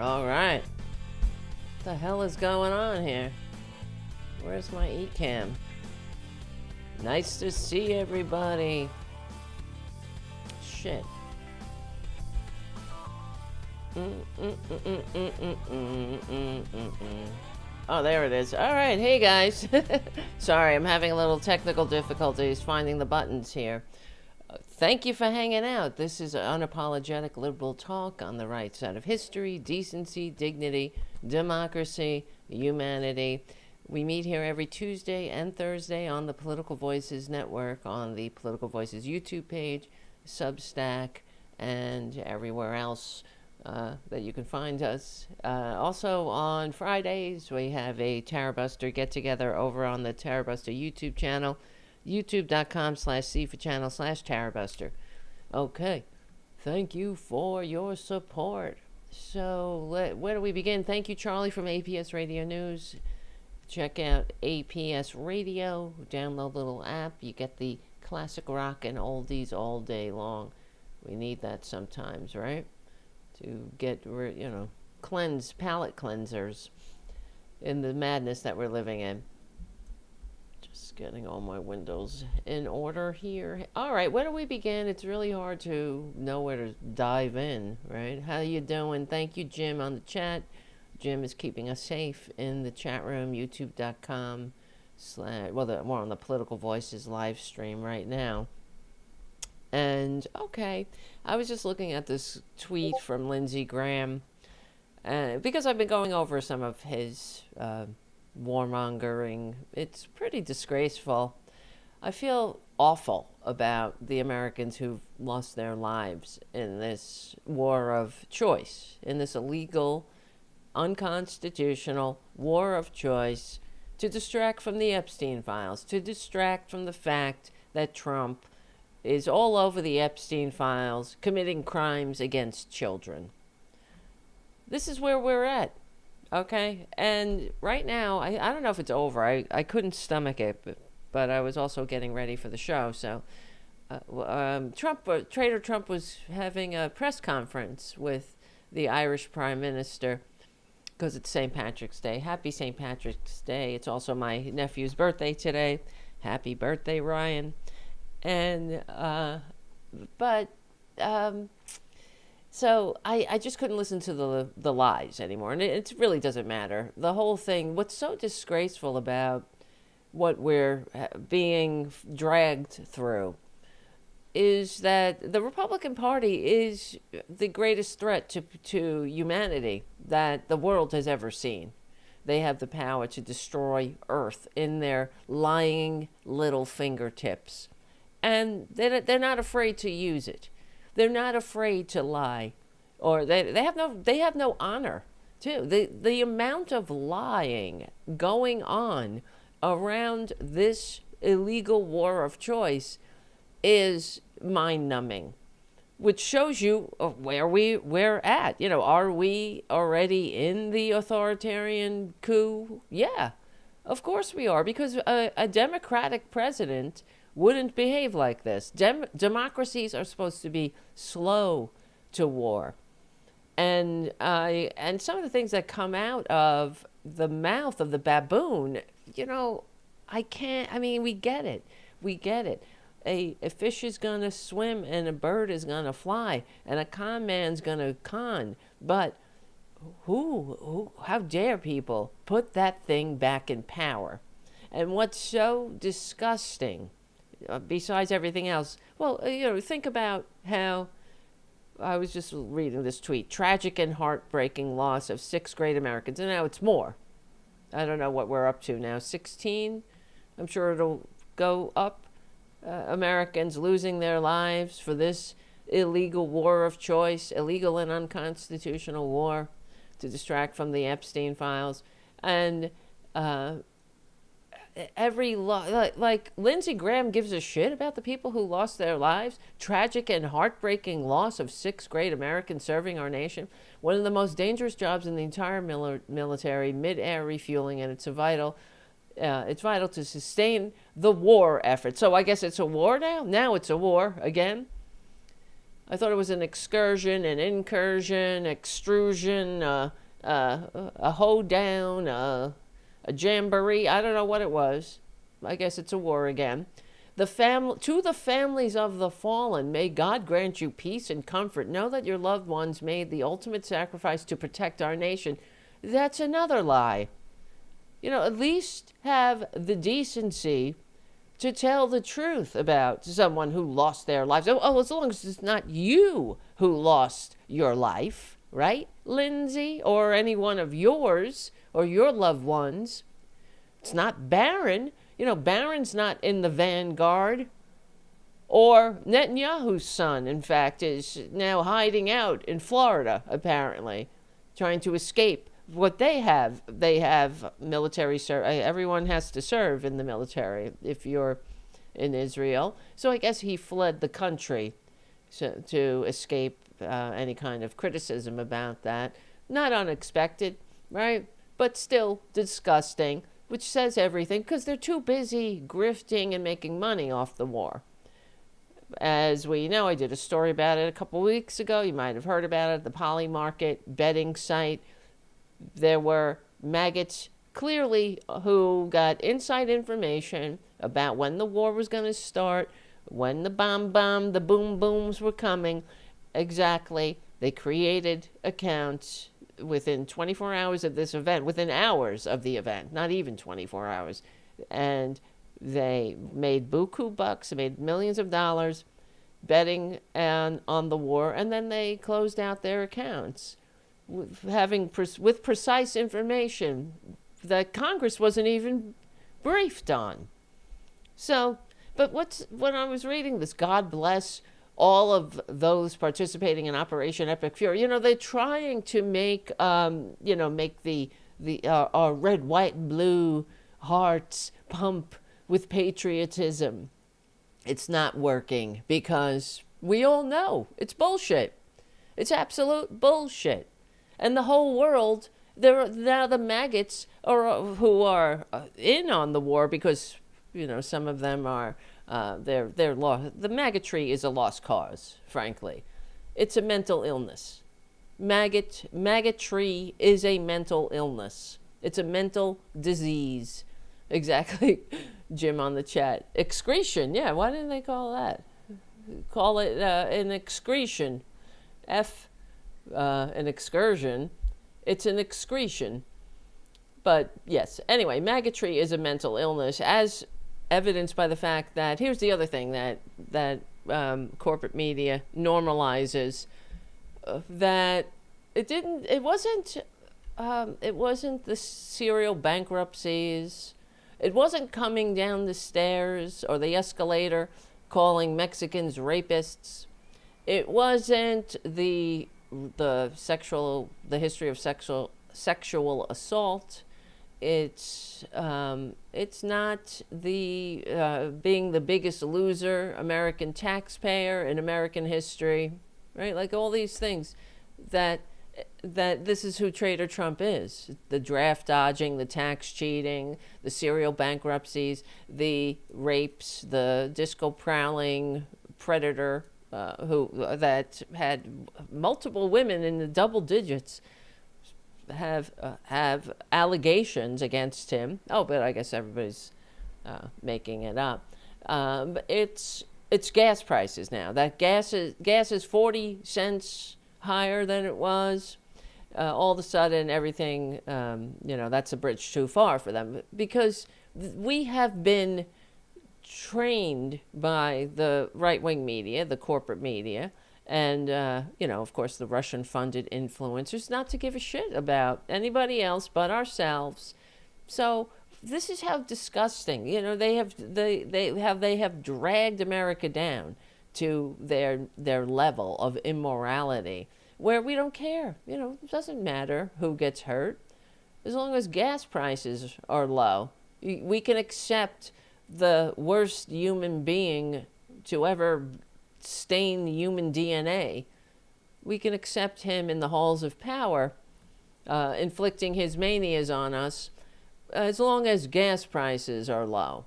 All right. What the hell is going on here? Where's my eCam? Nice to see everybody. Shit. Oh, there it is. All right. Hey, guys. Sorry, I'm having a little technical difficulties finding the buttons here. Thank you for hanging out. This is unapologetic liberal talk on the right side of history, decency, dignity, democracy, humanity. We meet here every Tuesday and Thursday on the Political Voices Network, on the Political Voices YouTube page, Substack, and everywhere else that you can find us. Also on Fridays, we have a Tarabuster get-together over on the Tarabuster YouTube channel, youtube.com/c4channel/Tarabuster. Okay, thank you for your support. So, where do we begin? Thank you, Charlie, from APS Radio News. Check out APS Radio, download the little app. You get the classic rock and oldies all day long. We need that sometimes, right? To get, cleanse, palate cleansers in the madness that we're living in. Just getting all my windows in order here. All right, where do we begin? It's really hard to know where to dive in, right? How you doing? Thank you, Jim, on the chat. Jim is keeping us safe in the chat room, youtube.com/ we're on the Political Voices live stream right now. And, okay, I was just looking at this tweet from Lindsey Graham, because I've been going over some of his warmongering. It's pretty disgraceful. I feel awful about the Americans who've lost their lives in this war of choice, in this illegal, unconstitutional war of choice to distract from the Epstein files, to distract from the fact that Trump is all over the Epstein files committing crimes against children. This is where we're at. Okay, and right now, I don't know if it's over. I couldn't stomach it, but I was also getting ready for the show. So, Traitor Trump was having a press conference with the Irish Prime Minister because it's St. Patrick's Day. Happy St. Patrick's Day. It's also my nephew's birthday today. Happy birthday, Ryan. And, so I just couldn't listen to the lies anymore. And it really doesn't matter. The whole thing, what's so disgraceful about what we're being dragged through is that the Republican Party is the greatest threat to humanity that the world has ever seen. They have the power to destroy Earth in their lying little fingertips. And they're not afraid to use it. They're not afraid to lie, or they have no honor too. The amount of lying going on around this illegal war of choice is mind-numbing, which shows you where we're at. Are we already in the authoritarian coup? Yeah, of course we are, because a Democratic president wouldn't behave like this. Democracies are supposed to be slow to war. And some of the things that come out of the mouth of the baboon, we get it. We get it. A fish is going to swim and a bird is going to fly and a con man's going to con. But how dare people put that thing back in power? And what's so disgusting, besides everything else, think about how, I was just reading this tweet, tragic and heartbreaking loss of 6 great Americans, and now it's more. I don't know what we're up to now, 16? I'm sure it'll go up. Americans losing their lives for this illegal war of choice, illegal and unconstitutional war to distract from the Epstein files. And like Lindsey Graham gives a shit about the people who lost their lives. Tragic and heartbreaking loss of 6 great Americans serving our nation. One of the most dangerous jobs in the entire military, mid-air refueling, and it's vital to sustain the war effort. So I guess it's a war now? Now it's a war again? I thought it was an excursion, an incursion, extrusion, a hoedown, a jamboree. I don't know what it was. I guess it's a war again. To the families of the fallen, may God grant you peace and comfort. Know that your loved ones made the ultimate sacrifice to protect our nation. That's another lie. At least have the decency to tell the truth about someone who lost their lives. Oh, as long as it's not you who lost your life, right, Lindsey, or any one of yours or your loved ones. It's not Barron. Barron's not in the vanguard. Or Netanyahu's son, in fact, is now hiding out in Florida, apparently, trying to escape what they have. They have military service. Everyone has to serve in the military if you're in Israel. So I guess he fled the country to escape any kind of criticism about that. Not unexpected, right? But still disgusting, which says everything, because they're too busy grifting and making money off the war. As we know, I did a story about it a couple weeks ago. You might have heard about it, the Poly Market betting site. There were maggots clearly who got inside information about when the war was going to start, when the the boom booms were coming. Exactly. They created accounts within 24 hours of this event, within hours of the event, not even 24 hours. And they made buku bucks, made millions of dollars betting on the war, and then they closed out their accounts with precise information that Congress wasn't even briefed on. So, but when I was reading this, God bless all of those participating in Operation Epic Fury. They're trying to make make our red, white, and blue hearts pump with patriotism. It's not working because we all know it's bullshit. It's absolute bullshit. And the whole world, now the maggots who are in on the war, because some of them are they're lost. The maggotry is a lost cause, frankly. It's a mental illness. Maggotry is a mental illness. It's a mental disease. Exactly. Jim on the chat. Excretion. Yeah, why didn't they call that? Call it an excretion. An excursion. It's an excretion. But yes, anyway, maggotry is a mental illness, as evidenced by the fact that, here's the other thing that corporate media normalizes, that it wasn't the serial bankruptcies. It wasn't coming down the stairs or the escalator calling Mexicans rapists. It wasn't the history of sexual assault. It's not the being the biggest loser American taxpayer in American history, right? Like all these things that this is who Traitor Trump is. The draft dodging, the tax cheating, the serial bankruptcies, the rapes, the disco prowling predator that had multiple women in the double digits have allegations against him. Oh, but I guess everybody's making it up. It's gas prices now. That gas is 40 cents higher than it was. All of a sudden, everything, that's a bridge too far for them, because we have been trained by the right-wing media, the corporate media, and, of course, the Russian-funded influencers, not to give a shit about anybody else but ourselves. So this is how disgusting, they have dragged America down to their level of immorality, where we don't care. It doesn't matter who gets hurt. As long as gas prices are low, we can accept the worst human being to ever stain human DNA. We can accept him in the halls of power, inflicting his manias on us, as long as gas prices are low.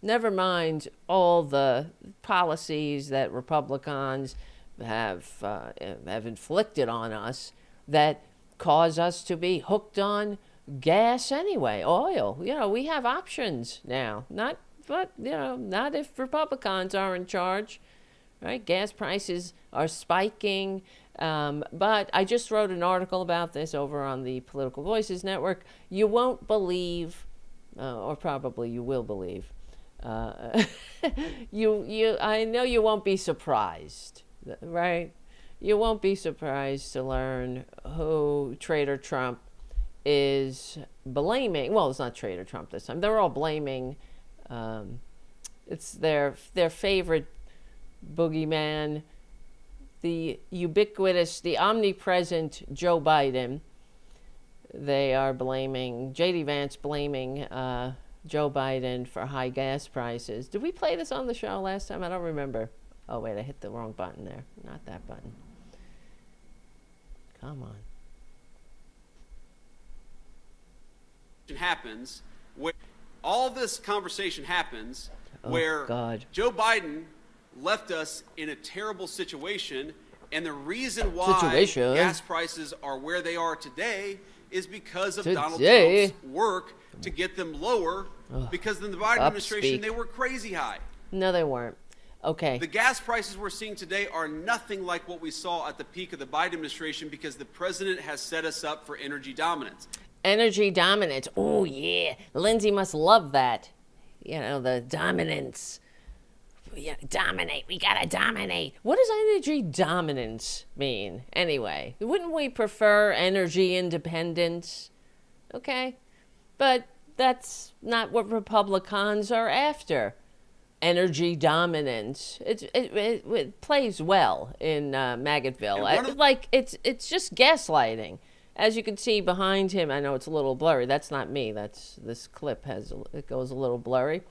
Never mind all the policies that Republicans have inflicted on us that cause us to be hooked on gas anyway, oil. We have options now. Not if Republicans are in charge, right? Gas prices are spiking. But I just wrote an article about this over on the Political Voices Network. You won't believe, or probably you will believe. I know you won't be surprised, right? You won't be surprised to learn who Traitor Trump is blaming. Well, it's not Traitor Trump this time. They're all blaming. It's their favorite boogeyman, the ubiquitous, the omnipresent Joe Biden. They are blaming, J.D. Vance blaming Joe Biden for high gas prices. Did we play this on the show last time? I don't remember. Oh, wait, I hit the wrong button there. Not that button. Come on. Happens where all this conversation happens where God. Joe Biden left us in a terrible situation, and the reason why gas prices are where they are today is because of Donald Trump's work to get them lower, because in the Biden administration they were crazy high. No, they weren't. Okay. The gas prices we're seeing today are nothing like what we saw at the peak of the Biden administration, because the president has set us up for energy dominance. Energy dominance. Oh, yeah. Lindsey must love that. The dominance. Dominate. We gotta dominate. What does energy dominance mean, anyway? Wouldn't we prefer energy independence? Okay. But that's not what Republicans are after. Energy dominance. It plays well in Maggotville. It's just gaslighting. As you can see behind him, I know it's a little blurry. That's not me. This clip it goes a little blurry.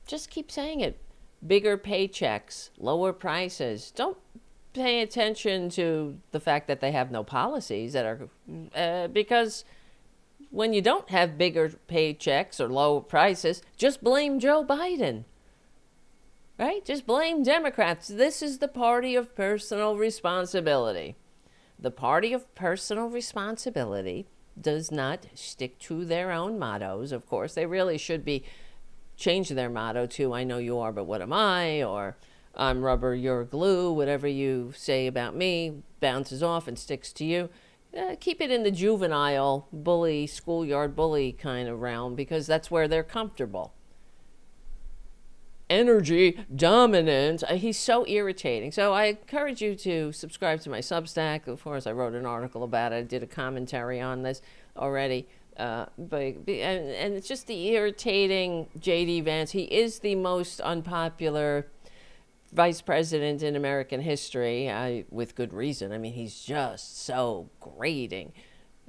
Just keep saying it. Bigger paychecks, lower prices. Don't pay attention to the fact that they have no policies that are because when you don't have bigger paychecks or lower prices, just blame Joe Biden. Right? Just blame Democrats. This is the party of personal responsibility. The party of personal responsibility does not stick to their own mottos. Of course, they really should be change their motto to "I know you are, but what am I?" or "I'm rubber, you're glue." Whatever you say about me bounces off and sticks to you. Keep it in the juvenile bully, schoolyard bully kind of realm, because that's where they're comfortable. Energy dominance. He's so irritating. So I encourage you to subscribe to my Substack. Of course, I wrote an article about it. I did a commentary on this already. And it's just the irritating J.D. Vance. He is the most unpopular vice president in American history, with good reason. I mean, he's just so grating.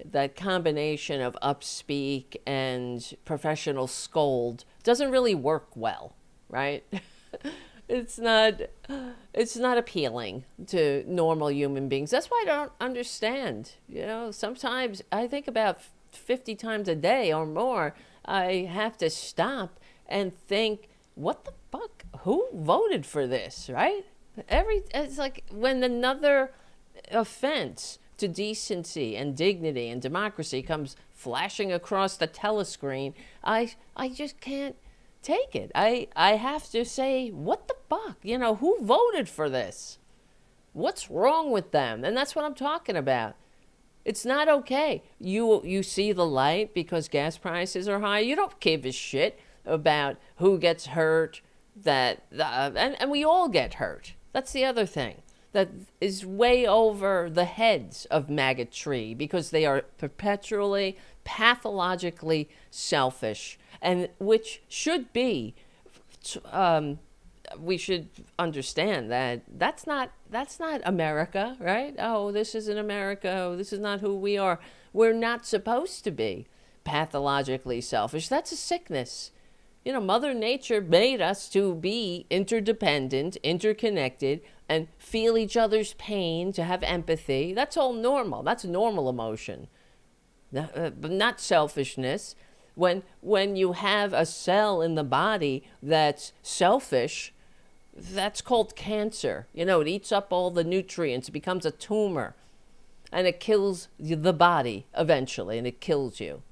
That combination of upspeak and professional scold doesn't really work well. Right? It's not appealing to normal human beings. That's why I don't understand. Sometimes I think about 50 times a day or more, I have to stop and think, what the fuck? Who voted for this, right? It's like when another offense to decency and dignity and democracy comes flashing across the telescreen, I just can't take it. I have to say, what the fuck? Who voted for this? What's wrong with them? And that's what I'm talking about. It's not okay. You see the light because gas prices are high. You don't give a shit about who gets hurt. And we all get hurt. That's the other thing. That is way over the heads of maggotry, because they are perpetually, pathologically selfish. And which should be, we should understand that that's not America, right? Oh, this isn't America. Oh, this is not who we are. We're not supposed to be pathologically selfish. That's a sickness. Mother Nature made us to be interdependent, interconnected, and feel each other's pain, to have empathy. That's all normal. That's normal emotion, but not selfishness. When you have a cell in the body that's selfish, That's called cancer. You know, it eats up all the nutrients. It becomes a tumor. And it kills the body eventually, and it kills you.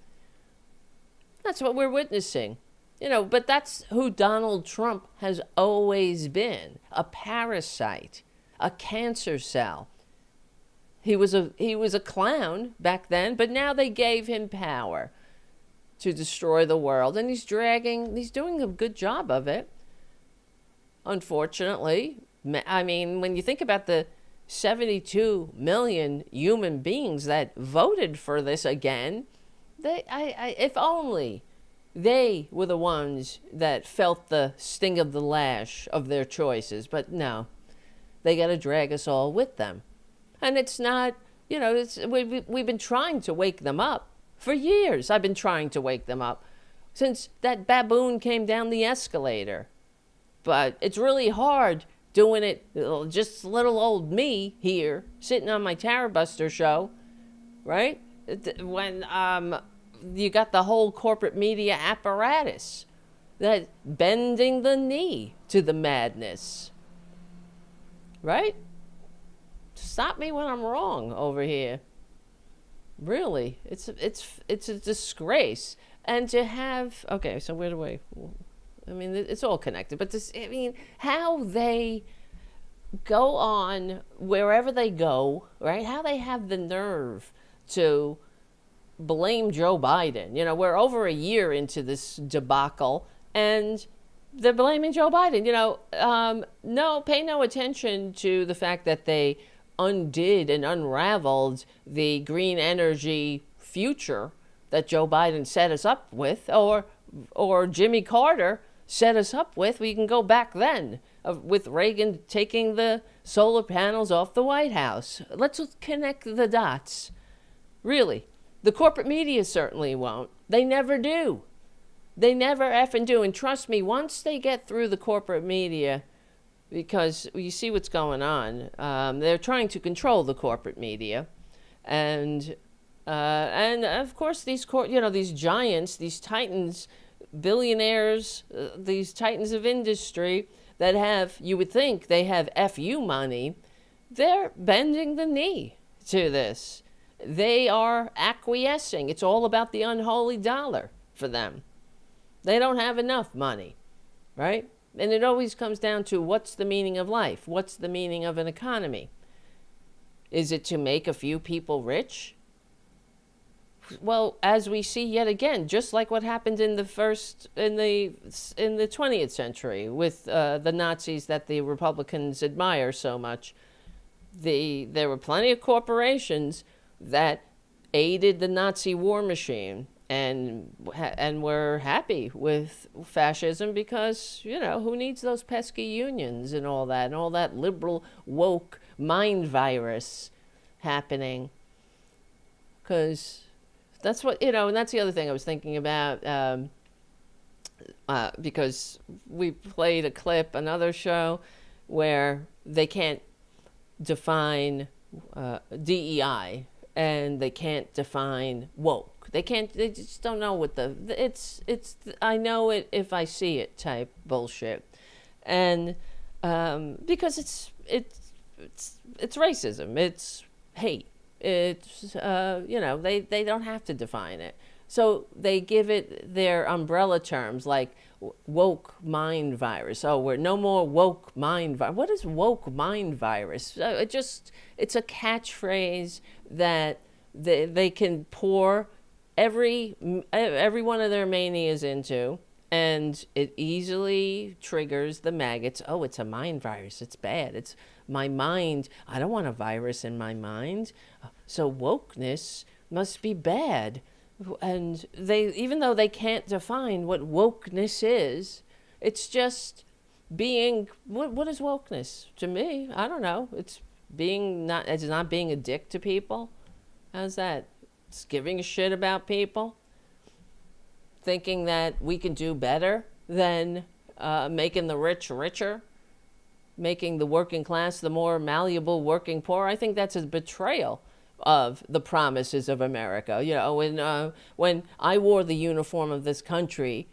That's what we're witnessing. You know, but that's who Donald Trump has always been. A parasite. A cancer cell. He was a clown back then, but now they gave him power to destroy the world. And he's doing a good job of it. Unfortunately, I mean, when you think about the 72 million human beings that voted for this again, if only they were the ones that felt the sting of the lash of their choices. But no, they got to drag us all with them. And it's not, you know, we've been trying to wake them up for years. I've been trying to wake them up since that baboon came down the escalator. But it's really hard doing it, just little old me here, sitting on my Tarabuster show, right? When you got the whole corporate media apparatus that bending the knee to the madness, right? Stop me when I'm wrong over here. Really, it's a disgrace. And to have, okay, so where do I mean, it's all connected, but this, I mean, how they go on wherever they go, right? How they have the nerve to blame Joe Biden. You know, we're over a year into this debacle, and they're blaming Joe Biden. You know, pay no attention to the fact that they undid and unraveled the green energy future that Joe Biden set us up with, or Jimmy Carter set us up with. We can go back then with Reagan taking the solar panels off the White House. Let's connect the dots. Really. The corporate media certainly won't. They never do. They never effing do. And trust me, once they get through the corporate media, because you see what's going on, they're trying to control the corporate media. And of course, these giants, these titans, billionaires, these titans of industry that have, you would think they have FU money, they're bending the knee to this. They are acquiescing. It's all about the unholy dollar for them. They don't have enough money, right? And it always comes down to, what's the meaning of life? What's the meaning of an economy? Is it to make a few people rich? Well, as we see yet again, just like what happened in the 20th century with the Nazis that the Republicans admire so much, there were plenty of corporations that aided the Nazi war machine and were happy with fascism because, you know, who needs those pesky unions and all that liberal woke mind virus happening? Because that's what, you know, and that's the other thing I was thinking about, because we played a clip, another show, where they can't define DEI, and they can't define woke. They just don't know what it's I know it if I see it type bullshit. And because it's racism, it's hate. It's, you know, they don't have to define it. So they give it their umbrella terms like woke mind virus. Oh, we're no more woke mind virus. What is woke mind virus? It's a catchphrase that they can pour every one of their manias into, and it easily triggers the maggots. Oh, it's a mind virus. It's bad. It's my mind. I don't want a virus in my mind. So wokeness must be bad. And even though they can't define what wokeness is, it's just being, what is wokeness to me? I don't know. It's not being a dick to people. How's that? It's giving a shit about people, thinking that we can do better than making the rich richer, making the working class the more malleable working poor. I think that's a betrayal of the promises of America. You know, when I wore the uniform of this country,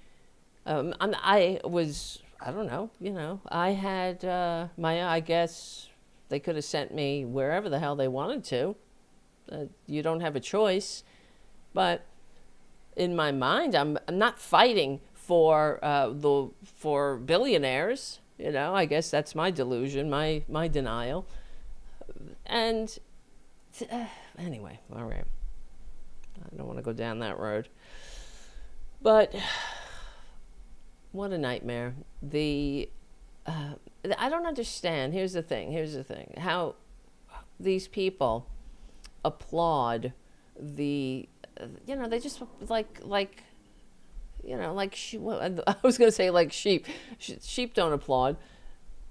I was I don't know, I had I guess they could have sent me wherever the hell they wanted to. You don't have a choice. But in my mind, I'm not fighting for for billionaires. I guess that's my delusion, my denial. And anyway, all right. I don't want to go down that road. But what a nightmare. I don't understand. Here's the thing. How these people applaud they just like I was going to say like sheep. Sheep don't applaud.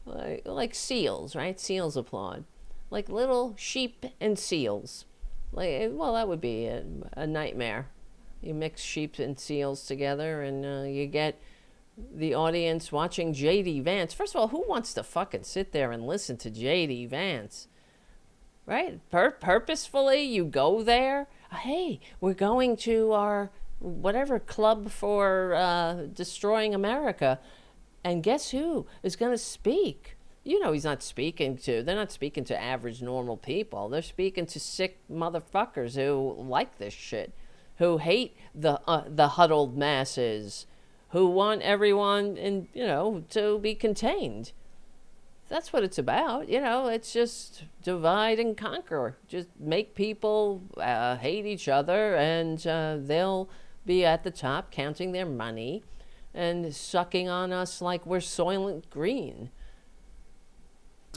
Like seals, right? Seals applaud. Like little sheep and seals. That would be a nightmare. You mix sheep and seals together and you get the audience watching J.D. Vance. First of all, who wants to fucking sit there and listen to J.D. Vance? Right? Purposefully, you go there. Hey, we're going to our whatever club for destroying America. And guess who is going to speak? He's not speaking to, they're not speaking to average normal people. They're speaking to sick motherfuckers who like this shit, who hate the huddled masses, who want everyone to be contained. That's what it's about. It's just divide and conquer. Just make people hate each other, and they'll be at the top counting their money and sucking on us like we're Soylent Green.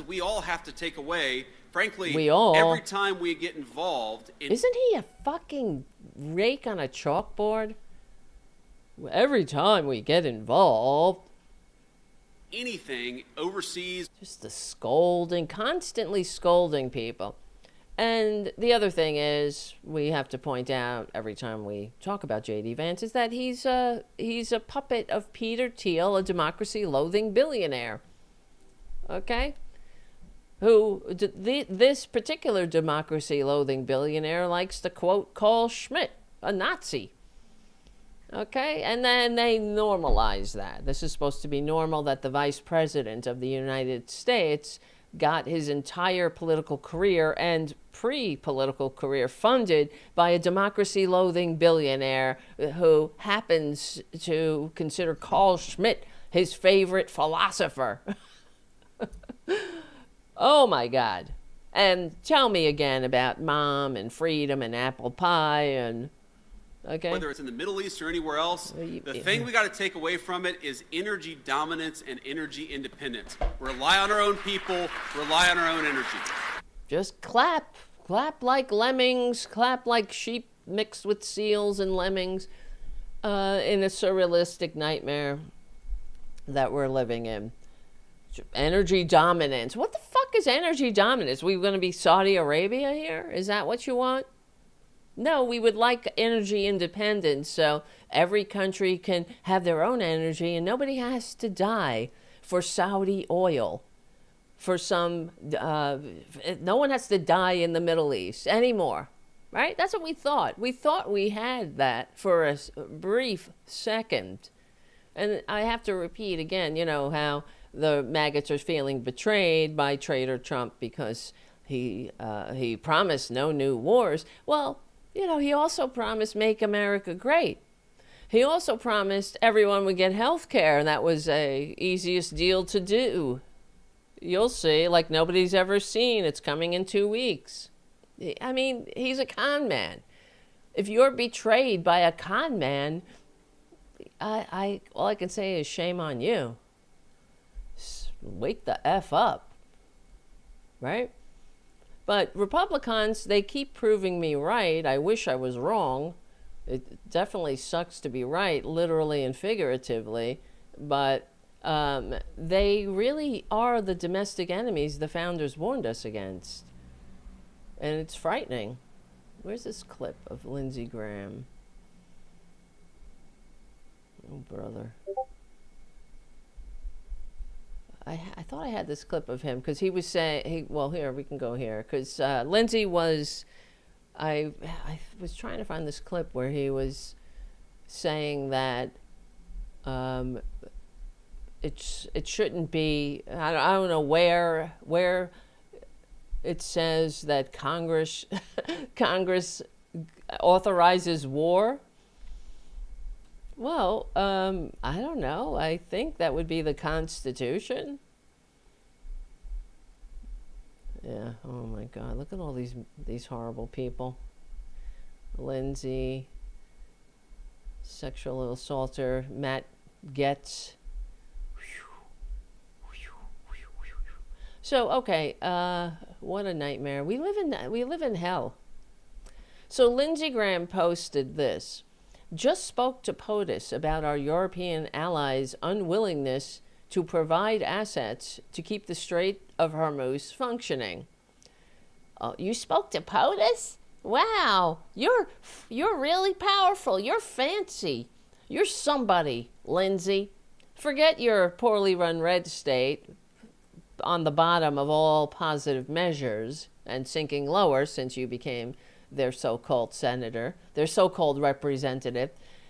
We all have to take away, frankly, every time we get involved in... Isn't he a fucking rake on a chalkboard? Every time we get involved... anything overseas. Just the scolding, constantly scolding people. And the other thing is, we have to point out every time we talk about J.D. Vance, is that he's a puppet of Peter Thiel, a democracy-loathing billionaire. Okay? Who, this particular democracy-loathing billionaire likes to quote Carl Schmitt, a Nazi. Okay? And then they normalize that. This is supposed to be normal that the vice president of the United States got his entire political career and pre-political career funded by a democracy-loathing billionaire who happens to consider Carl Schmitt his favorite philosopher. Oh, my God. And tell me again about mom and freedom and apple pie and... Okay. Whether it's in the Middle East or anywhere else, the thing we got to take away from it is energy dominance and energy independence. Rely on our own people, rely on our own energy. Just clap. Clap like lemmings, clap like sheep mixed with seals and lemmings in a surrealistic nightmare that we're living in. Energy dominance. What the fuck is energy dominance? We going to be Saudi Arabia here? Is that what you want? No, we would like energy independence so every country can have their own energy and nobody has to die for Saudi oil. For some, no one has to die in the Middle East anymore, right? That's what we thought. We thought we had that for a brief second. And I have to repeat again, how the maggots are feeling betrayed by Traitor Trump because he promised no new wars. Well, he also promised make America great. He also promised everyone would get health care, and that was the easiest deal to do. You'll see, like nobody's ever seen. It's coming in 2 weeks. I mean, he's a con man. If you're betrayed by a con man, all I can say is shame on you. Wake the F up, right? But Republicans, they keep proving me right. I wish I was wrong. It definitely sucks to be right, literally and figuratively. But they really are the domestic enemies the founders warned us against. And it's frightening. Where's this clip of Lindsey Graham? Oh, brother. I thought I had this clip of him because he was saying, well, here, we can go here. Because Lindsey was, I was trying to find this clip where he was saying that it shouldn't be. I don't know where it says that Congress authorizes war. Well, I don't know. I think that would be the Constitution. Yeah. Oh my God. Look at all these horrible people. Lindsey, sexual assaulter, Matt Getz. So okay, what a nightmare. We live in hell. So Lindsey Graham posted this. Just spoke to POTUS about our European allies' unwillingness to provide assets to keep the Strait of Hormuz functioning. Oh, you spoke to POTUS? Wow, you're really powerful. You're fancy. You're somebody, Lindsey. Forget your poorly run red state on the bottom of all positive measures and sinking lower since you became their so-called senator, their so-called representative.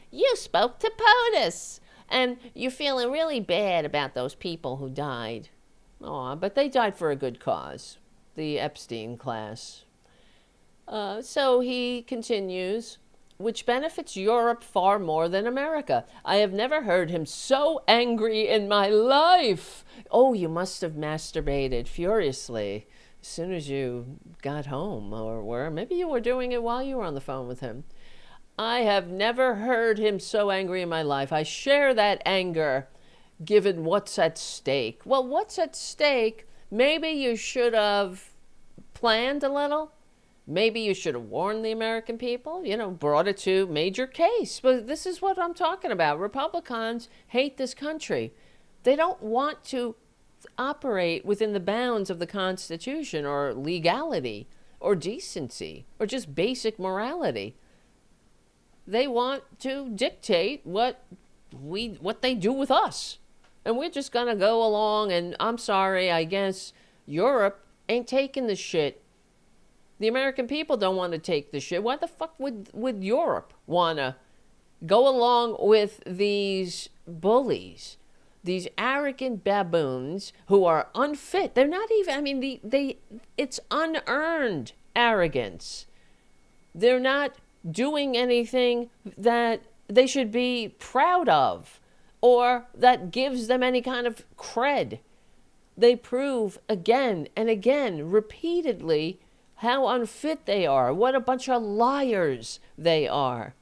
You spoke to POTUS, and you're feeling really bad about those people who died. Aw, but they died for a good cause, the Epstein class. So he continues, which benefits Europe far more than America. I have never heard him so angry in my life. Oh, you must have masturbated furiously as soon as you got home, or where maybe you were doing it while you were on the phone with him. I have never heard him so angry in my life. I share that anger given what's at stake. Well, what's at stake? Maybe you should have planned a little. Maybe you should have warned the American people, brought it to major case. But this is what I'm talking about. Republicans hate this country. They don't want to operate within the bounds of the Constitution or legality or decency or just basic morality. They want to dictate what they do with us. And we're just going to go along, and I'm sorry, I guess Europe ain't taking the shit. The American people don't want to take the shit. Why the fuck would Europe want to go along with these bullies, these arrogant baboons who are unfit? They're not even, it's unearned arrogance. They're not doing anything that they should be proud of or that gives them any kind of cred. They prove again and again, repeatedly, how unfit they are, what a bunch of liars they are.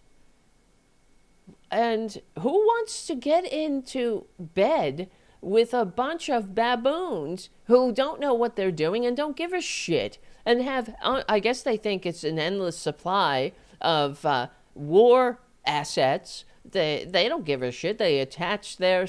And who wants to get into bed with a bunch of baboons who don't know what they're doing and don't give a shit and have, I guess they think it's an endless supply of war assets. They don't give a shit. They attach their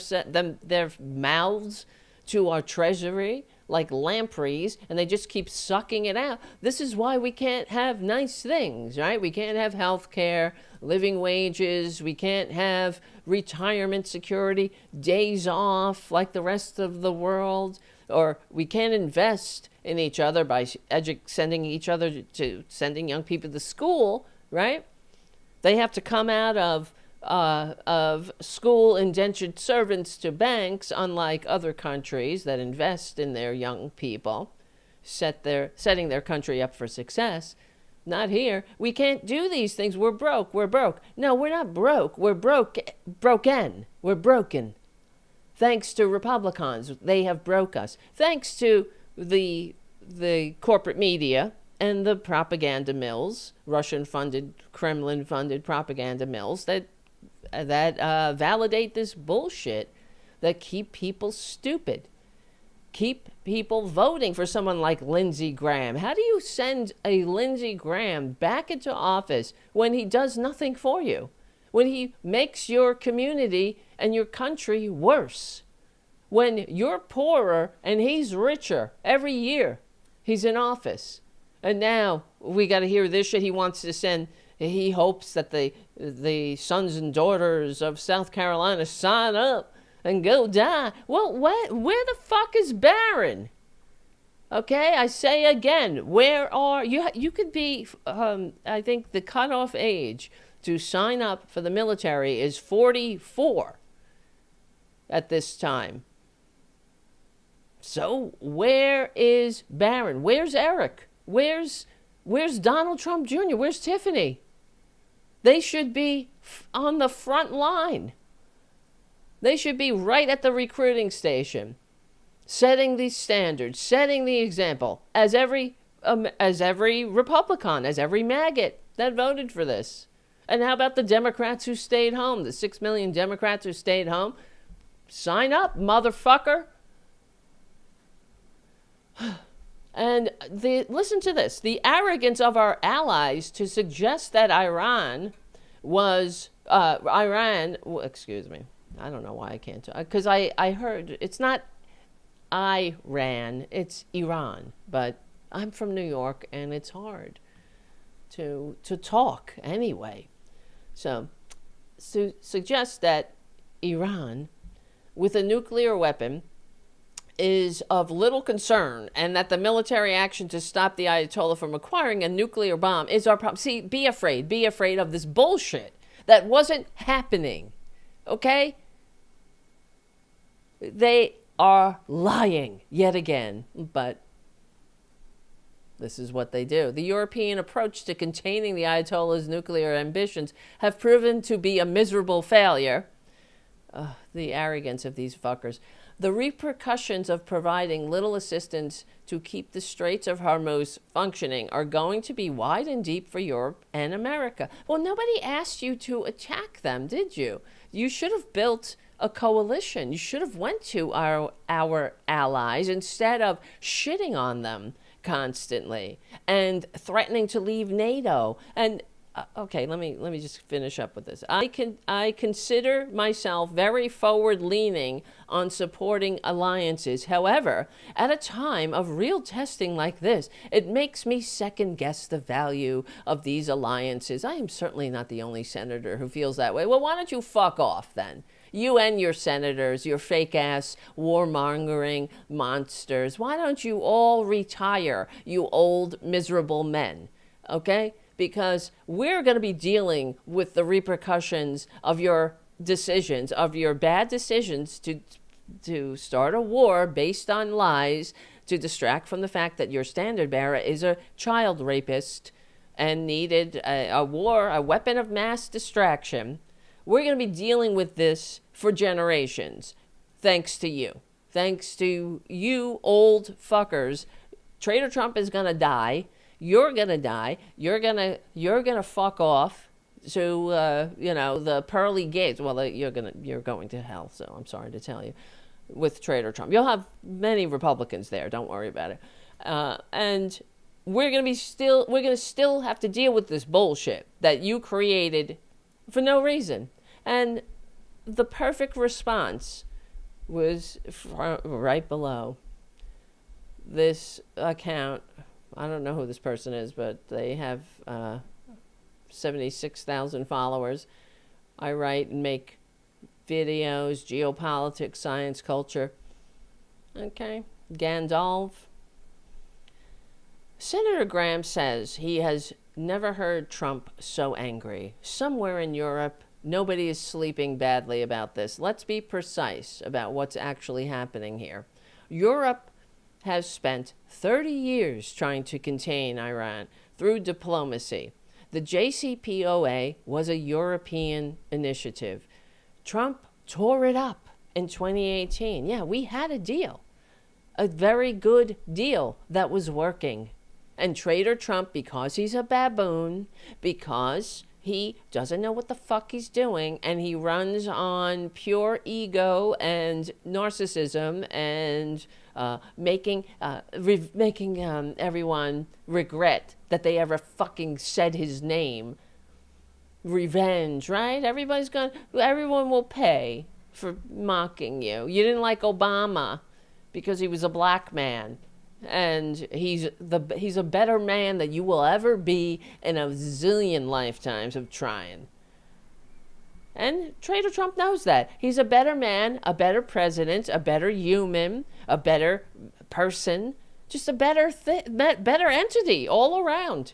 mouths to our treasury like lampreys, and they just keep sucking it out. This is why we can't have nice things, right? We can't have health care, living wages. We can't have retirement security, days off like the rest of the world. Or we can't invest in each other by sending young people to school, right? They have to come out of school indentured servants to banks, unlike other countries that invest in their young people, setting their country up for success. Not here. We can't do these things. We're broke. No, we're not broke. We're broken. We're broken. Thanks to Republicans, they have broke us. Thanks to the corporate media and the propaganda mills, Russian-funded, Kremlin-funded propaganda mills that validate this bullshit, that keep people stupid, keep people voting for someone like Lindsey Graham. How do you send a Lindsey Graham back into office when he does nothing for you? When he makes your community and your country worse? When you're poorer and he's richer every year he's in office? And now we got to hear this shit. He hopes that the sons and daughters of South Carolina sign up and go die. Well, where the fuck is Barron? Okay, I say again, where are you? You could be, I think the cutoff age to sign up for the military is 44 at this time. So where is Barron? Where's Eric? Where's Donald Trump Jr.? Where's Tiffany? They should be on the front line. They should be right at the recruiting station, setting the standards, setting the example, as every Republican, as every maggot that voted for this. And how about the Democrats who stayed home? The 6 million Democrats who stayed home? Sign up, motherfucker. And listen to this. The arrogance of our allies to suggest that excuse me. I don't know why I can't. Because I heard, it's not Iran, it's Iran. But I'm from New York, and it's hard to talk anyway. So suggest that Iran, with a nuclear weapon, is of little concern, and that the military action to stop the Ayatollah from acquiring a nuclear bomb is our problem. See, be afraid of this bullshit that wasn't happening, okay? They are lying yet again, but this is what they do. The European approach to containing the Ayatollah's nuclear ambitions have proven to be a miserable failure. The arrogance of these fuckers. The repercussions of providing little assistance to keep the Straits of Hormuz functioning are going to be wide and deep for Europe and America. Well, nobody asked you to attack them, did you? You should have built a coalition. You should have went to our allies instead of shitting on them constantly and threatening to leave NATO. And okay, let me just finish up with this. I consider myself very forward-leaning on supporting alliances. However, at a time of real testing like this, it makes me second-guess the value of these alliances. I am certainly not the only senator who feels that way. Well, why don't you fuck off then? You and your senators, your fake-ass warmongering monsters. Why don't you all retire, you old, miserable men? Okay? Because we're going to be dealing with the repercussions of your decisions, of your bad decisions to start a war based on lies, to distract from the fact that your standard bearer is a child rapist and needed a weapon of mass distraction. We're going to be dealing with this for generations, thanks to you. Thanks to you old fuckers. Traitor Trump is going to die. You're gonna die. You're gonna fuck off to the pearly gates. Well, you're going to hell. So I'm sorry to tell you, with Traitor Trump, you'll have many Republicans there. Don't worry about it. And we're gonna still have to deal with this bullshit that you created for no reason. And the perfect response was right below this account. I don't know who this person is, but they have 76,000 followers. I write and make videos, geopolitics, science, culture. Okay. Gandalf. Senator Graham says he has never heard Trump so angry. Somewhere in Europe, nobody is sleeping badly about this. Let's be precise about what's actually happening here. Europe has spent 30 years trying to contain Iran through diplomacy. The JCPOA was a European initiative. Trump tore it up in 2018. Yeah, we had a deal, a very good deal that was working. And Traitor Trump, because he's a baboon, because he doesn't know what the fuck he's doing, and he runs on pure ego and narcissism and making everyone regret that they ever fucking said his name. Revenge, right? Everyone will pay for mocking you. You didn't like Obama because he was a black man. And he's a better man than you will ever be in a zillion lifetimes of trying. And Traitor Trump knows that. He's a better man, a better president, a better human, a better person, just a better entity all around.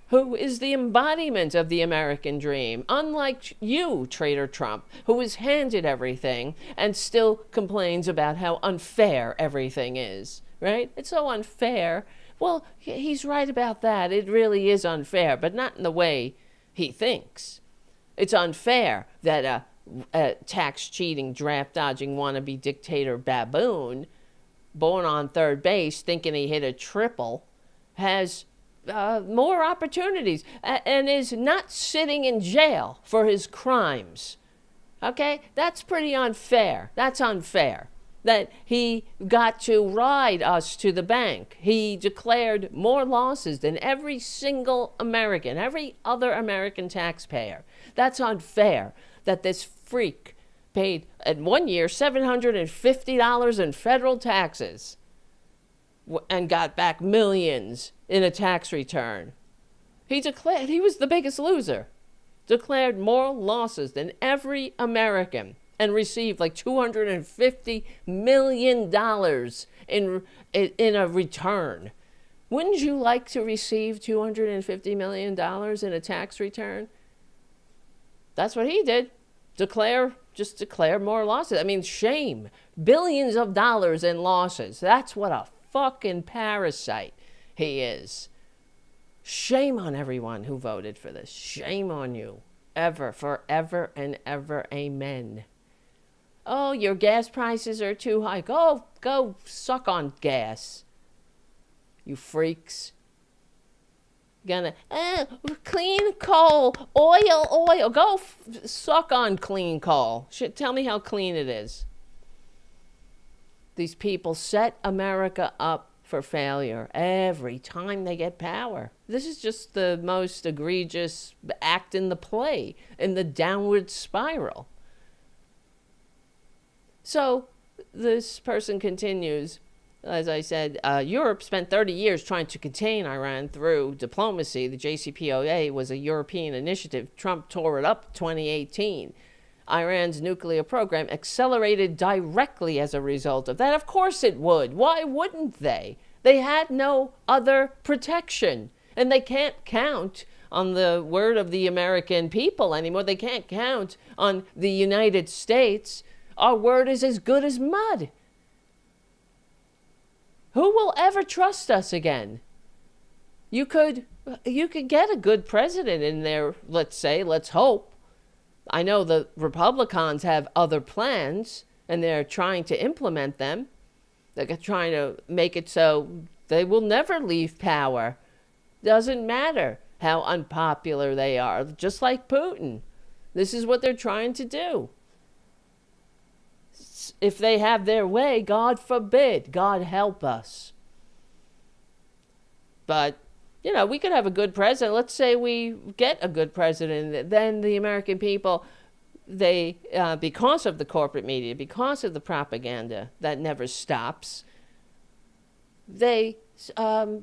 who is the embodiment of the American dream, unlike you, Traitor Trump, who is handed everything and still complains about how unfair everything is, right? It's so unfair. Well, he's right about that. It really is unfair, but not in the way he thinks. It's unfair that a tax-cheating, draft-dodging, wannabe dictator baboon, born on third base, thinking he hit a triple, has more opportunities and is not sitting in jail for his crimes. Okay? That's pretty unfair. That's unfair. That he got to ride us to the bank. He declared more losses than every single American, every other American taxpayer. That's unfair. That this freak paid, in 1 year, $750 in federal taxes and got back millions in a tax return. He declared he was the biggest loser. Declared more losses than every American and received like $250 million in a return. Wouldn't you like to receive $250 million in a tax return? That's what he did. Just declare more losses. I mean, shame. Billions of dollars in losses. That's what a fucking parasite he is. Shame on everyone who voted for this. Shame on you. Ever, forever and ever. Amen. Oh, your gas prices are too high. Go suck on gas. You freaks. Gonna, clean coal, oil. Go suck on clean coal. Tell me how clean it is. These people set America up for failure every time they get power. This is just the most egregious act in the play, in the downward spiral. So this person continues, as I said, Europe spent 30 years trying to contain Iran through diplomacy. The JCPOA was a European initiative. Trump tore it up in 2018. Iran's nuclear program accelerated directly as a result of that. Of course it would. Why wouldn't they? They had no other protection. And they can't count on the word of the American people anymore. They can't count on the United States. Our word is as good as mud. Who will ever trust us again? You could get a good president in there, let's say, let's hope. I know the Republicans have other plans, and they're trying to implement them. They're trying to make it so they will never leave power. Doesn't matter how unpopular they are, just like Putin. This is what they're trying to do. If they have their way, God forbid, God help us. But, you know, we could have a good president. Let's say we get a good president. Then the American people, they, because of the corporate media, because of the propaganda that never stops, they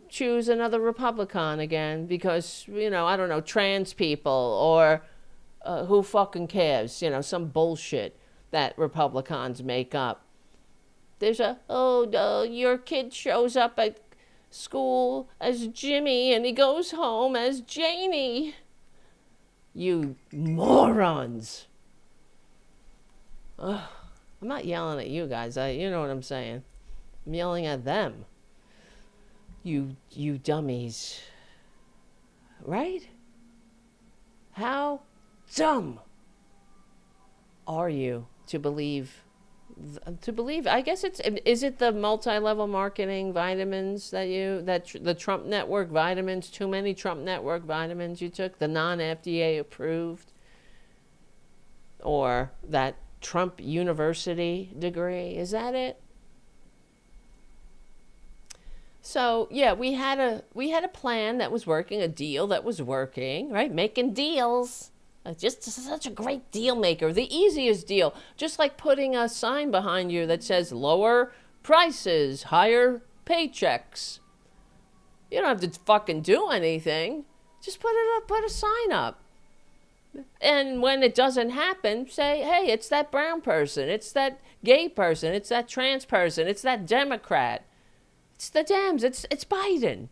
choose another Republican again because, you know, I don't know, trans people or who fucking cares, you know, some bullshit that Republicans make up. There's your kid shows up at school as Jimmy and he goes home as Janie. You morons. Ugh. I'm not yelling at you guys. You know what I'm saying. I'm yelling at them. You dummies. Right? How dumb are you to believe, I guess is it the multi-level marketing vitamins the Trump Network vitamins, too many Trump Network vitamins you took, the non-FDA approved, or that Trump University degree? Is that it? So yeah, we had a plan that was working, a deal that was working, right? Making deals. Just such a great deal maker. The easiest deal. Just like putting a sign behind you that says lower prices, higher paychecks. You don't have to fucking do anything. Just put a sign up. And when it doesn't happen, say, hey, it's that brown person. It's that gay person. It's that trans person. It's that Democrat. It's the Dems. It's Biden.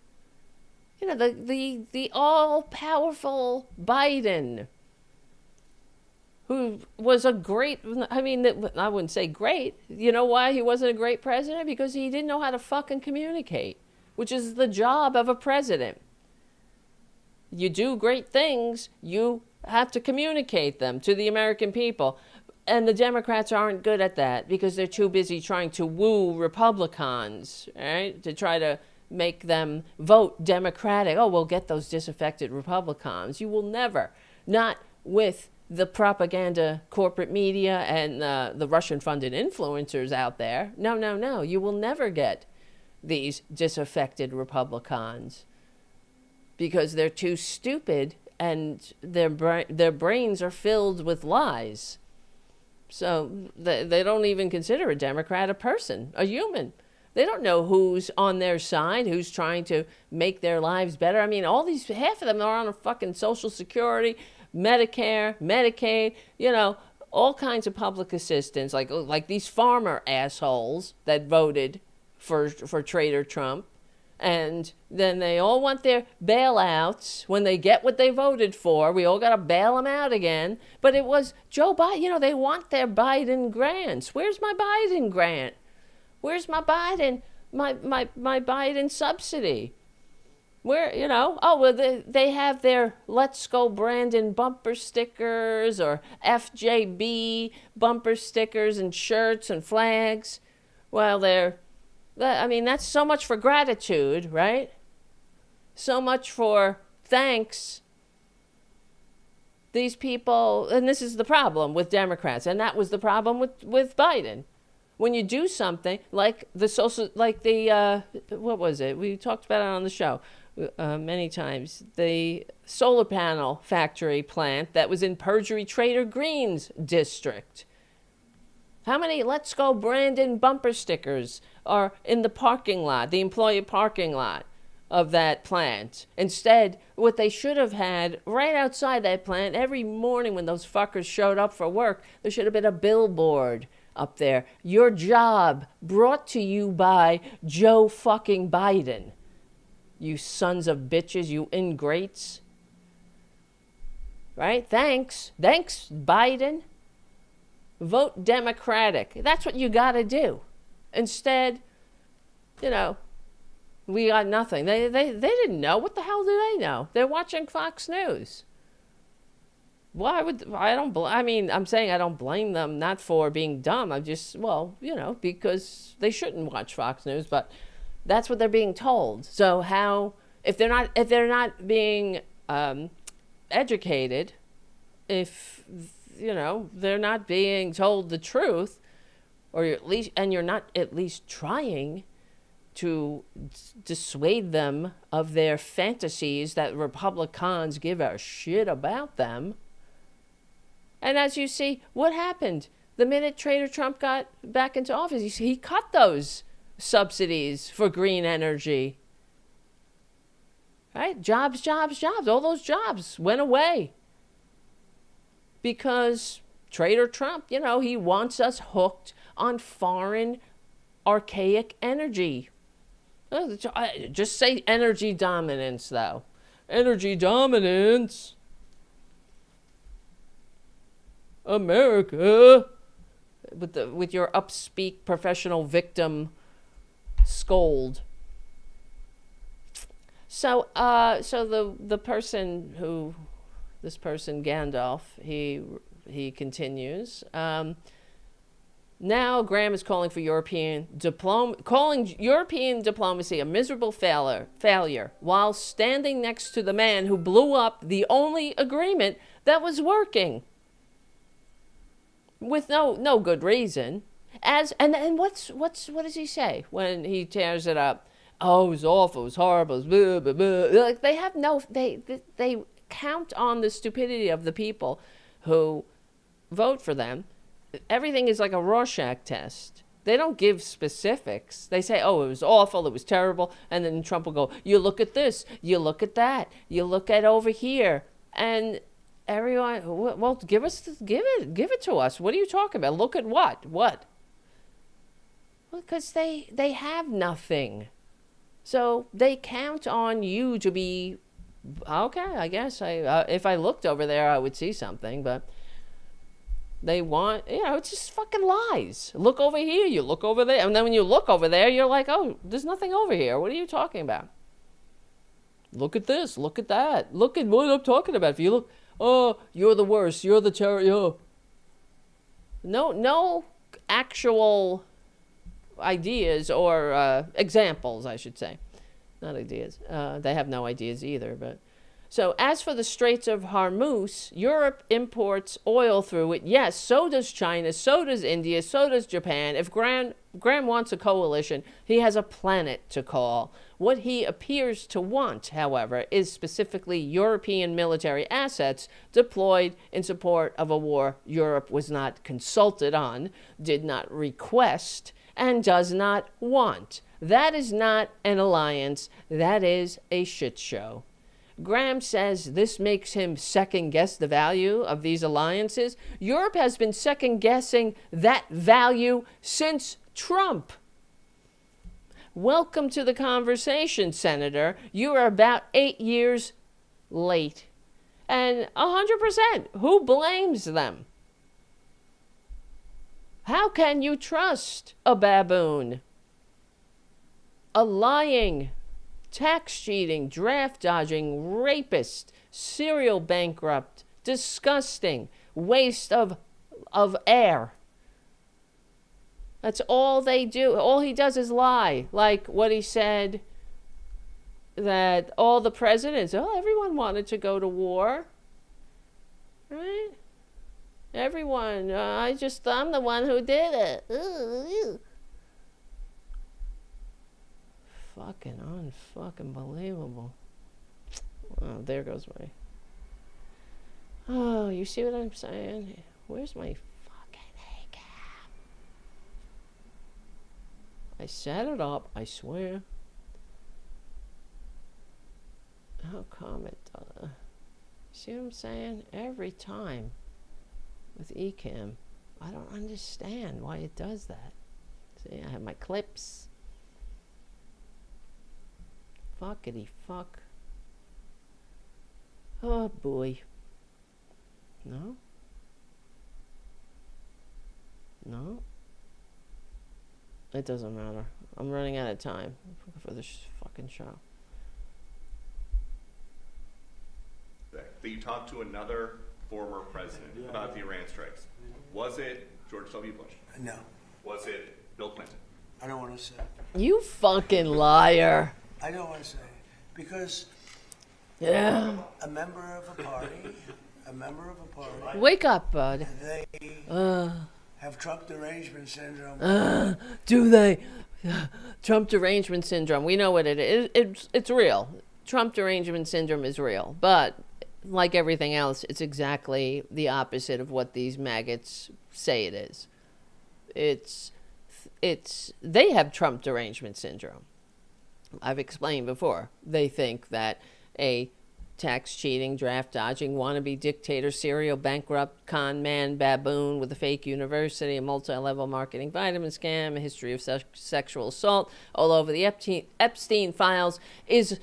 the all-powerful Biden, who was a great, I mean, I wouldn't say great. You know why he wasn't a great president? Because he didn't know how to fucking communicate, which is the job of a president. You do great things, you have to communicate them to the American people. And the Democrats aren't good at that because they're too busy trying to woo Republicans, right? To try to make them vote Democratic. Oh, we'll get those disaffected Republicans. You will never, not with the propaganda corporate media and the Russian-funded influencers out there. No. You will never get these disaffected Republicans because they're too stupid and their brains are filled with lies. So they don't even consider a Democrat a person, a human. They don't know who's on their side, who's trying to make their lives better. I mean, half of them are on a fucking Social Security, Medicare, Medicaid, all kinds of public assistance, like these farmer assholes that voted for Traitor Trump. And then they all want their bailouts when they get what they voted for. We all got to bail them out again. But it was Joe Biden. They want their Biden grants. Where's my Biden grant? Where's my Biden, my Biden subsidy? Where, they have their Let's Go Brandon bumper stickers or FJB bumper stickers and shirts and flags. Well, that's so much for gratitude, right? So much for thanks. These people, and this is the problem with Democrats, and that was the problem with Biden. When you do something like what was it? We talked about it on the show many times. The solar panel factory plant that was in Perjury Trader Green's district. How many Let's Go Brandon bumper stickers are in the parking lot, the employee parking lot of that plant? Instead, what they should have had right outside that plant every morning when those fuckers showed up for work, there should have been a billboard up there. Your job brought to you by Joe fucking Biden. You sons of bitches, you ingrates. Right? Thanks, Biden. Vote Democratic. That's what you got to do. Instead, we got nothing. They didn't know. What the hell do they know? They're watching Fox News. I'm saying I don't blame them, not for being dumb. I'm just, because they shouldn't watch Fox News, but that's what they're being told. So how, if they're not being educated, if they're not being told the truth, or you're not at least trying to dissuade them of their fantasies that Republicans give a shit about them. And as you see, what happened? The minute Traitor Trump got back into office, he cut those subsidies for green energy. Right? Jobs. All those jobs went away. Because Traitor Trump, he wants us hooked on foreign archaic energy. Just say energy dominance, though. Energy dominance. America. With your upspeak professional victim scold. So the person who, this person Gandalf, he continues. Now Graham is calling for European diplomacy a miserable failure, while standing next to the man who blew up the only agreement that was working, with no good reason. And what does he say when he tears it up? Oh, it was awful, it was horrible, it was blah, blah, blah. Like they count on the stupidity of the people who vote for them. Everything is like a Rorschach test. They don't give specifics. They say, oh, it was awful, it was terrible, and then Trump will go, you look at this, you look at that, you look at over here, and everyone, well, give it to us. What are you talking about? Look at what? Well, because they have nothing. So they count on you to be, okay, I guess if I looked over there, I would see something, but they want, it's just fucking lies. Look over here, you look over there, and then when you look over there, you're like, oh, there's nothing over here. What are you talking about? Look at this, look at that. Look at what I'm talking about. If you look, oh, you're the worst, you're the terror. No actual ideas or examples, I should say. Not ideas. They have no ideas either. But so as for the Straits of Hormuz, Europe imports oil through it. Yes, so does China, so does India, so does Japan. If Graham wants a coalition, he has a planet to call. What he appears to want, however, is specifically European military assets deployed in support of a war Europe was not consulted on, did not request, and does not want. That is not an alliance. That is a shit show. Graham says this makes him second-guess the value of these alliances. Europe has been second-guessing that value since Trump. Welcome to the conversation, Senator. You are about 8 years late. And 100%, who blames them? How can you trust a baboon? A lying, tax cheating, draft dodging, rapist, serial bankrupt, disgusting, waste of air. That's all they do. All he does is lie. Like what he said that all the presidents, everyone wanted to go to war. Right? Everyone. I'm the one who did it. Fucking unfucking believable. Oh, there goes my... Oh, you see what I'm saying? Where's my fucking A-cap? I set it up, I swear. How come it does? See what I'm saying? Every time with Ecamm, I don't understand why it does that. See, I have my clips. Fuckity fuck. Oh boy. No? No? It doesn't matter. I'm running out of time for this fucking show. That you talked to another former president about the Iran strikes. Was it George W. Bush? No. Was it Bill Clinton? I don't want to say. You fucking liar. I don't want to say. Because yeah. a member of a party, Wake up, bud. They have Trump derangement syndrome. Do they? Trump derangement syndrome. We know what it is. It's real. Trump derangement syndrome is real. But like everything else, it's exactly the opposite of what these maggots say it is. They have Trump derangement syndrome. I've explained before. They think that a tax cheating, draft dodging, wannabe dictator, serial bankrupt, con man, baboon with a fake university, a multi-level marketing vitamin scam, a history of sexual assault all over the Epstein files is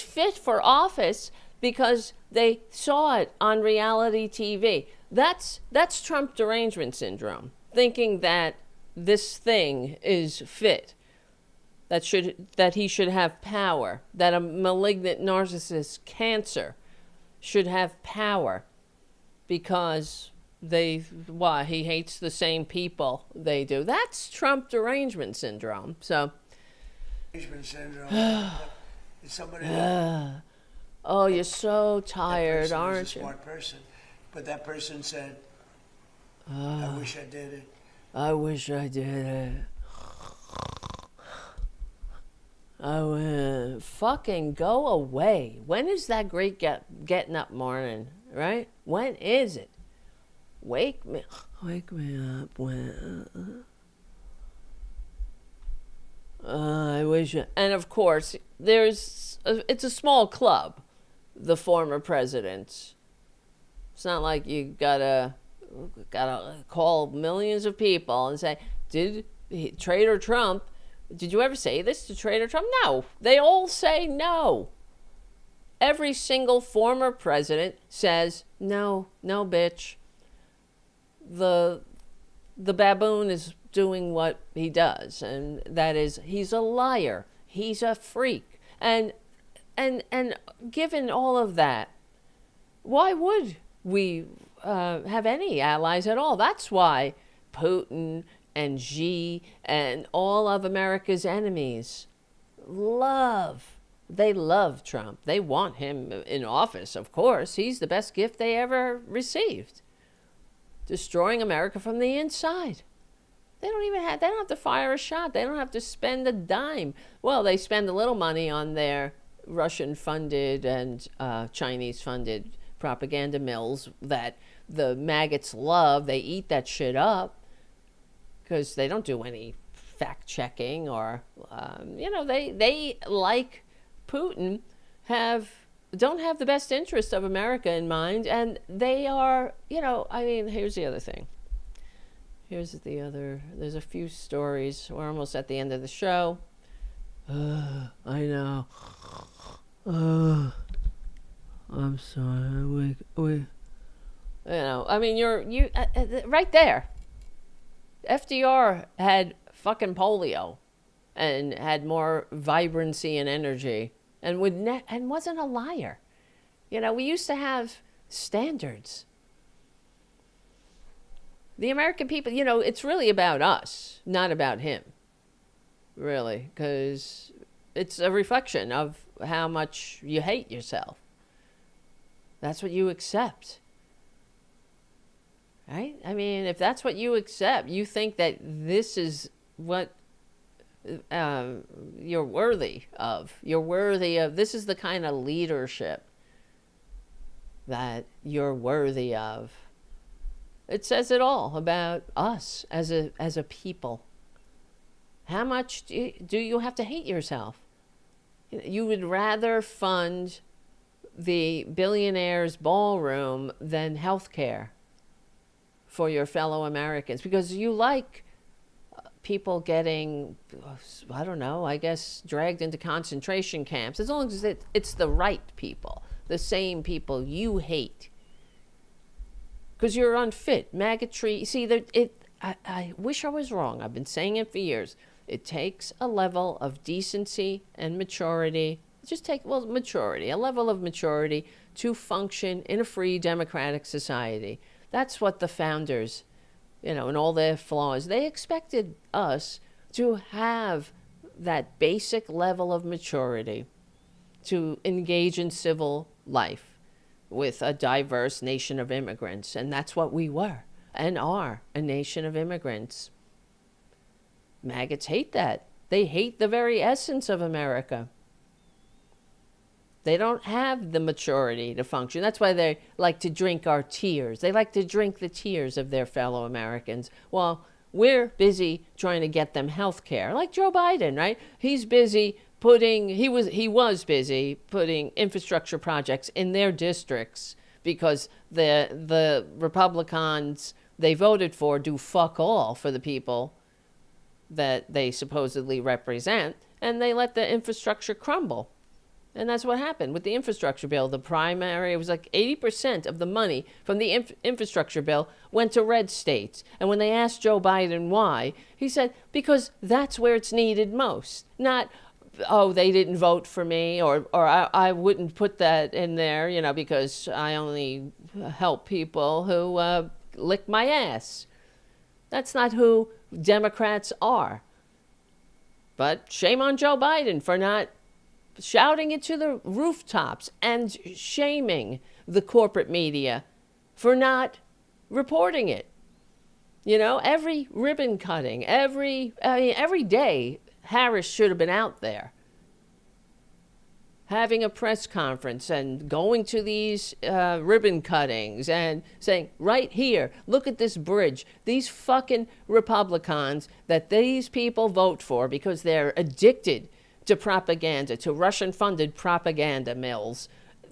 fit for office because they saw it on reality TV. That's Trump derangement syndrome, thinking that this thing is fit. That he should have power, that a malignant narcissist cancer should have power because he hates the same people they do. That's Trump derangement syndrome. So Derangement syndrome. Somebody oh, you're so tired, aren't you? A smart person, but that person said, "I wish I did it. I wish I did it." Oh, fucking go away. When is that great getting up morning, right? When is it? Wake me up when... I wish... And of course, it's a small club, the former presidents. It's not like you gotta call millions of people and say, did Traitor Trump Did you ever say this to Traitor Trump? No. They all say no. Every single former president says, no, bitch. The baboon is doing what he does, and that is, he's a liar. He's a freak. And given all of that, why would we have any allies at all? That's why Putin and Xi and all of America's enemies love Trump. They want him in office, of course. He's the best gift they ever received. Destroying America from the inside. They don't have to fire a shot. They don't have to spend a dime. Well, they spend a little money on their Russian-funded and Chinese-funded propaganda mills that the maggots love. They eat that shit up because they don't do any fact-checking or, they, like Putin, don't have the best interest of America in mind, and they are, here's the other thing. There's a few stories. We're almost at the end of the show. I know. I'm sorry. You're right there. FDR had fucking polio and had more vibrancy and energy and wasn't a liar. We used to have standards. The American people, it's really about us, not about him. Really, because it's a reflection of how much you hate yourself. That's what you accept. Right? If that's what you accept, you think that this is what you're worthy of. This is the kind of leadership that you're worthy of. It says it all about us as a people. How much do you have to hate yourself? You would rather fund the billionaire's ballroom than health care for your fellow Americans, because you like people getting, I don't know, I guess dragged into concentration camps, as long as it's the right people, the same people you hate. Because you're unfit. Maggotry. See, I wish I was wrong. I've been saying it for years. It takes a level of decency and maturity. Maturity. A level of maturity to function in a free democratic society. That's what the founders, and all their flaws, they expected us to have that basic level of maturity to engage in civil life with a diverse nation of immigrants. And that's what we were and are, a nation of immigrants. Maggots hate that. They hate the very essence of America. They don't have the maturity to function. That's why they like to drink our tears. They like to drink the tears of their fellow Americans. Well, we're busy trying to get them health care. Like Joe Biden, right? He was busy putting infrastructure projects in their districts because the Republicans they voted for do fuck all for the people that they supposedly represent, and they let the infrastructure crumble. And that's what happened with the infrastructure bill. The primary, it was like 80% of the money from the infrastructure bill went to red states. And when they asked Joe Biden why, he said, because that's where it's needed most. Not, oh, they didn't vote for me, or I wouldn't put that in there, because I only help people who lick my ass. That's not who Democrats are. But shame on Joe Biden for not shouting it to the rooftops and shaming the corporate media for not reporting it. Every ribbon cutting, every day, Harris should have been out there having a press conference and going to these ribbon cuttings and saying, right here, look at this bridge. These fucking Republicans that these people vote for because they're addicted to propaganda, to Russian-funded propaganda mills.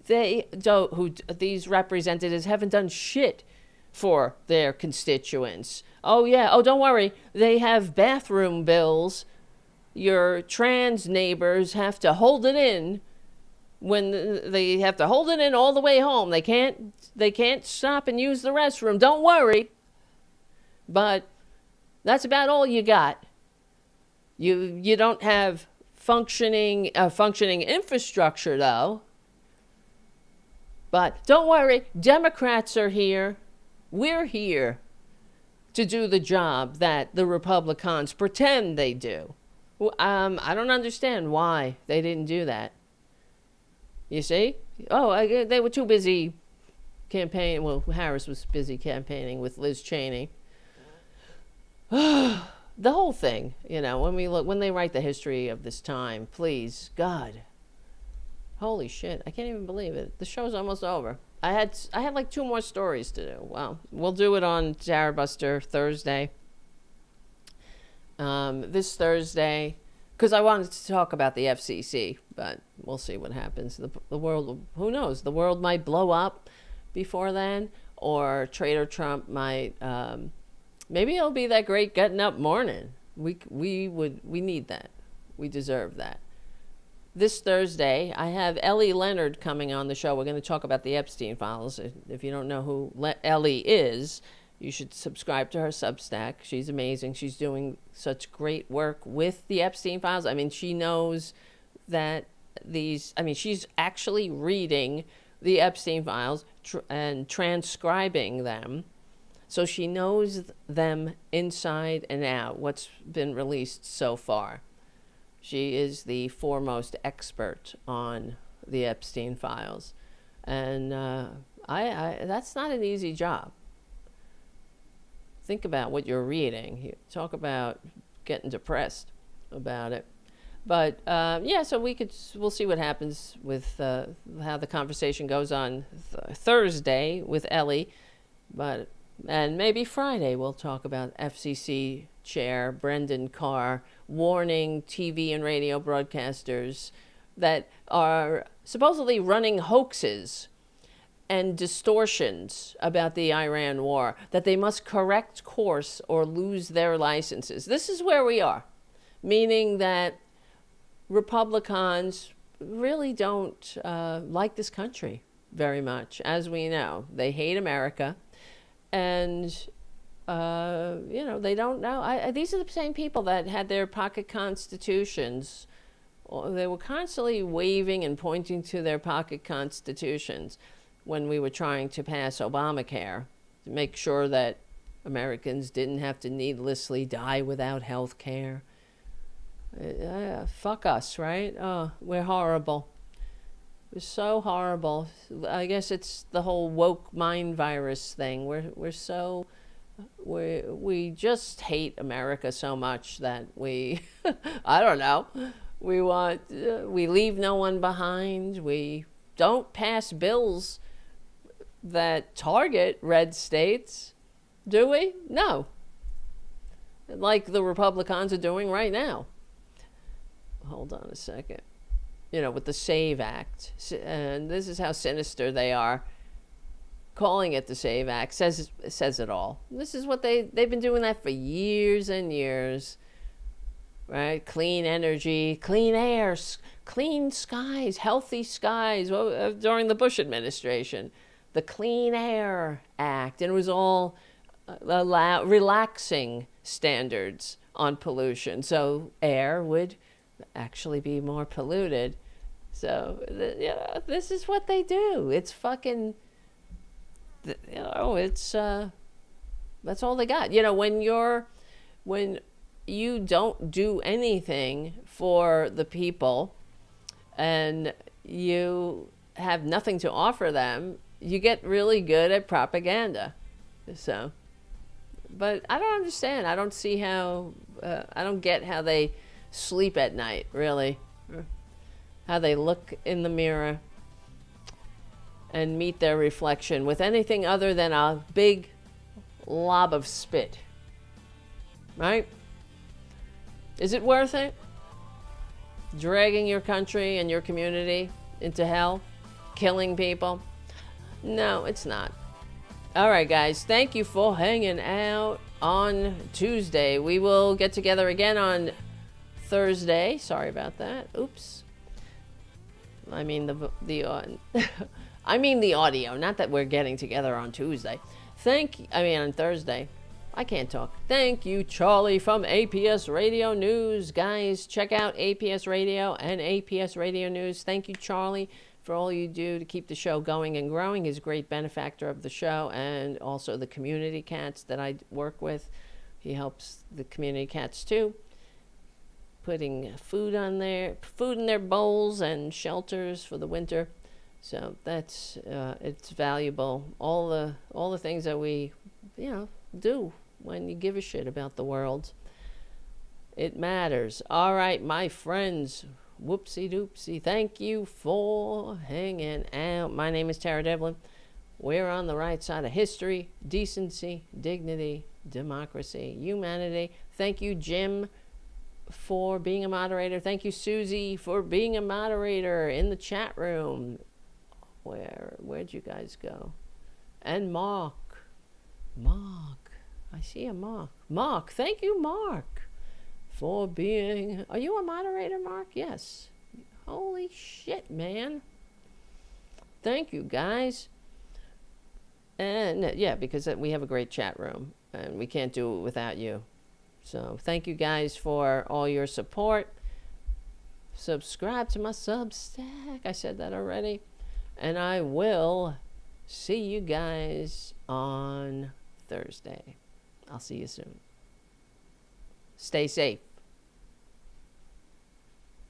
These representatives haven't done shit for their constituents. Oh, yeah. Oh, don't worry. They have bathroom bills your trans neighbors have to hold it in when they have to hold it in all the way home. They can't stop and use the restroom. Don't worry. But that's about all you got. You don't have functioning infrastructure, though. But don't worry, Democrats are here. We're here to do the job that the Republicans pretend they do. I don't understand why they didn't do that. You see? Oh, they were too busy campaigning. Well, Harris was busy campaigning with Liz Cheney. The whole thing, when they write the history of this time, please, God, holy shit, I can't even believe it. The show's almost over. I had like 2 more stories to do. Well, we'll do it on Tarabuster Thursday. This Thursday, because I wanted to talk about the FCC, but we'll see what happens. The world, who knows? The world might blow up before then, or Traitor Trump might. Maybe it'll be that great getting up morning. We need that. We deserve that. This Thursday, I have Ellie Leonard coming on the show. We're going to talk about the Epstein files. If you don't know who Ellie is, you should subscribe to her Substack. She's amazing. She's doing such great work with the Epstein files. I mean, she knows that she's actually reading the Epstein files and transcribing them. So she knows them inside and out, what's been released so far. She is the foremost expert on the Epstein files. And that's not an easy job. Think about what you're reading. You talk about getting depressed about it. But so we'll see what happens with how the conversation goes on Thursday with Ellie. And maybe Friday we'll talk about FCC Chair Brendan Carr warning TV and radio broadcasters that are supposedly running hoaxes and distortions about the Iran war, that they must correct course or lose their licenses. This is where we are, meaning that Republicans really don't like this country very much, as we know. They hate America. And, they don't know. These are the same people that had their pocket constitutions. They were constantly waving and pointing to their pocket constitutions when we were trying to pass Obamacare to make sure that Americans didn't have to needlessly die without health care. Fuck us, right? Oh, we're horrible. We're so horrible. I guess it's the whole woke mind virus thing. We just hate America so much that we, I don't know, we leave no one behind. We don't pass bills that target red states, do we? No. Like the Republicans are doing right now. Hold on a second. With the SAVE Act. And this is how sinister they are. Calling it the SAVE Act says it all. This is what they've been doing that for years and years. Right? Clean energy, clean air, clean skies, healthy skies. Well, during the Bush administration, the Clean Air Act. And it was all relaxing standards on pollution. So air would actually be more polluted. So this is what they do. It's fucking it's that's all they got. When you don't do anything for the people and you have nothing to offer them, you get really good at propaganda. So, but I don't understand. I don't see how I don't get how they sleep at night, really. How they look in the mirror and meet their reflection with anything other than a big lob of spit. Right? Is it worth it? Dragging your country and your community into hell? Killing people? No, it's not. All right, guys. Thank you for hanging out on Tuesday. We will get together again on Thursday. Sorry about that. Oops. I mean I mean the audio. Not that we're getting together on Tuesday. On Thursday. I can't talk. Thank you, Charlie from APS Radio News. Guys, check out APS Radio and APS Radio News. Thank you, Charlie, for all you do to keep the show going and growing. He's a great benefactor of the show and also the community cats that I work with. He helps the community cats too, putting food in their bowls and shelters for the winter. So that's it's valuable. All the things that we do when you give a shit about the world. It matters. All right, my friends. Whoopsie doopsie. Thank you for hanging out. My name is Tara Devlin. We're on the right side of history, decency, dignity, democracy, humanity. Thank you, Jim, for being a moderator. Thank you, Susie, for being a moderator in the chat room. Where'd you guys go? And Mark. I see a Mark. Mark, thank you, Mark, for being... Are you a moderator, Mark? Yes. Holy shit, man. Thank you, guys. And, yeah, because we have a great chat room, and we can't do it without you. So, thank you, guys, for all your support. Subscribe to my Substack. I said that already. And I will see you guys on Thursday. I'll see you soon. Stay safe.